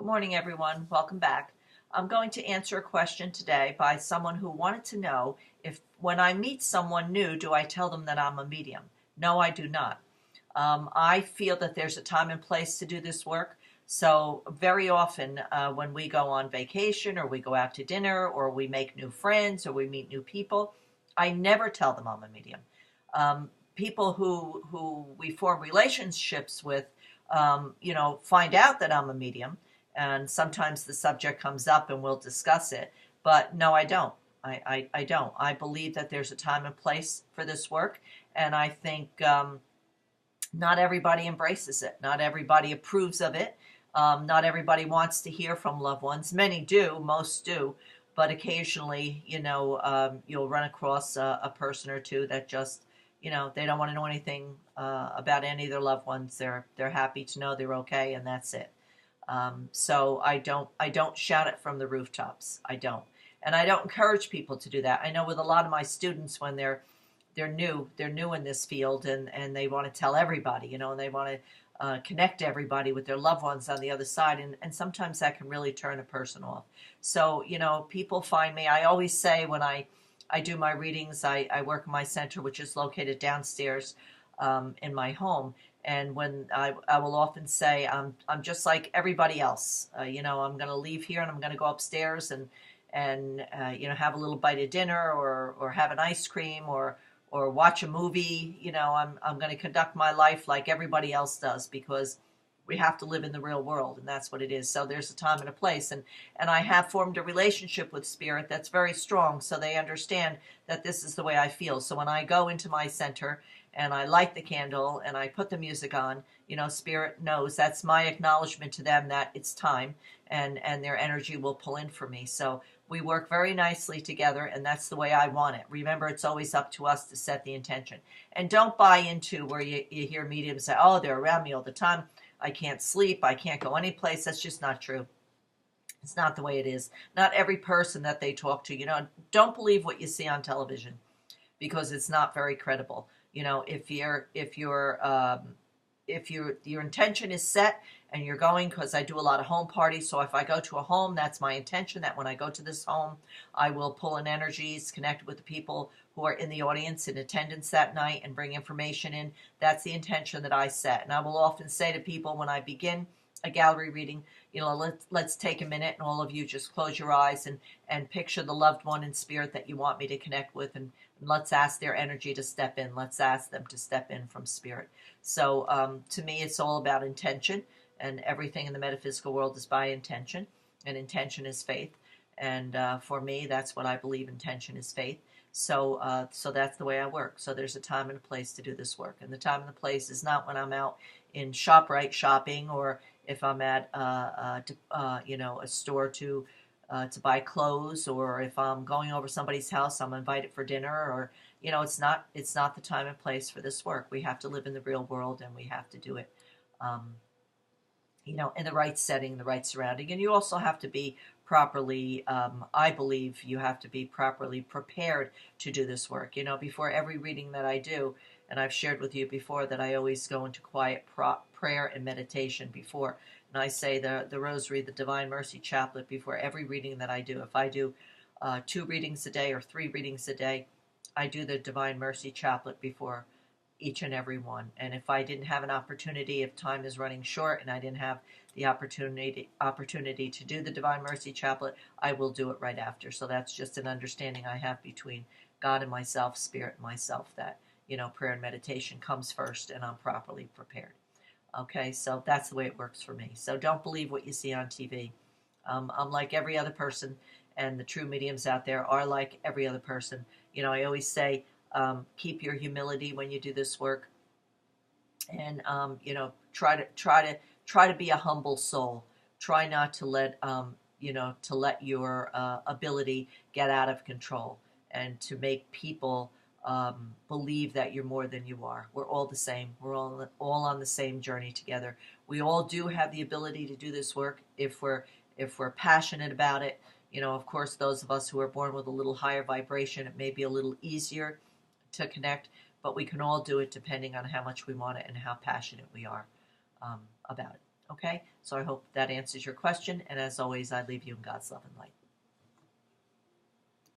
Good morning, everyone. Welcome back. I'm going to answer a question today by someone who wanted to know if when I meet someone new, do I tell them that I'm a medium? No, I do not. I feel that there's a time and place to do this work. So very often when we go on vacation or we go out to dinner or we make new friends or we meet new people, I never tell them I'm a medium. People who we form relationships with, find out that I'm a medium, and sometimes the subject comes up and we'll discuss it. But no, I don't. I don't. I believe that there's a time and place for this work, and I think not everybody embraces it. Not everybody approves of it. Not everybody wants to hear from loved ones. Many do, most do, but occasionally, you'll run across a person or two that just, they don't want to know anything about any of their loved ones. They're happy to know they're okay, and that's it. So I don't shout it from the rooftops. I don't, and I don't encourage people to do that. I know with a lot of my students when they're new in this field, and they want to tell everybody, and they want to connect everybody with their loved ones on the other side, and sometimes that can really turn a person off. So people find me. I always say when I do my readings, I work in my center, which is located downstairs in my home. And when I will often say, I'm just like everybody else. I'm going to leave here and I'm going to go upstairs and have a little bite of dinner or have an ice cream or watch a movie. I'm going to conduct my life like everybody else does, because we have to live in the real world, and that's what it is. So there's a time and a place, and I have formed a relationship with spirit that's very strong, so they understand that this is the way I feel. So when I go into my center and I light the candle and I put the music on, spirit knows that's my acknowledgement to them that it's time, and their energy will pull in for me. So we work very nicely together, and that's the way I want it. Remember, it's always up to us to set the intention. And don't buy into where you hear mediums say, oh, they're around me all the time, I can't sleep, I can't go anyplace. That's just not true. It's not the way it is. Not every person that they talk to, don't believe what you see on television, because it's not very credible. If your intention is set and you're going, because I do a lot of home parties, so if I go to a home, that's my intention, that when I go to this home, I will pull in energies, connect with the people who are in the audience in attendance that night and bring information in. That's the intention that I set. And I will often say to people when I begin a gallery reading, let's take a minute, and all of you just close your eyes and picture the loved one in spirit that you want me to connect with, and let's ask their energy to step in. Let's ask them to step in from spirit. So to me, it's all about intention, and everything in the metaphysical world is by intention, and intention is faith. And for me, that's what I believe. Intention is faith. So that's the way I work. So there's a time and a place to do this work, and the time and the place is not when I'm out in ShopRite shopping, or if I'm at a store to buy clothes, or if I'm going over somebody's house, I'm invited for dinner, or it's not the time and place for this work. We have to live in the real world, and we have to do it um, in the right setting, the right surrounding. And you also have to be properly, I believe you have to be properly prepared to do this work. Before every reading that I do, and I've shared with you before that I always go into quiet prayer and meditation before. And I say the Rosary, the Divine Mercy Chaplet before every reading that I do. If I do 2 readings a day or 3 readings a day, I do the Divine Mercy Chaplet before each and every one. And if I didn't have an opportunity, if time is running short and I didn't have the opportunity to do the Divine Mercy Chaplet, I will do it right after. So that's just an understanding I have between God and myself, spirit and myself, that prayer and meditation comes first, and I'm properly prepared. Okay, so that's the way it works for me. So don't believe what you see on TV. I'm like every other person, and the true mediums out there are like every other person. I always say, keep your humility when you do this work, and try to be a humble soul. Try not to let your ability get out of control, and to make people believe that you're more than you are. We're all the same. We're all on the same journey together. We all do have the ability to do this work if we're passionate about it. Of course, those of us who are born with a little higher vibration, it may be a little easier to connect, but we can all do it depending on how much we want it and how passionate we are about it. Okay, so I hope that answers your question. And as always, I leave you in God's love and light.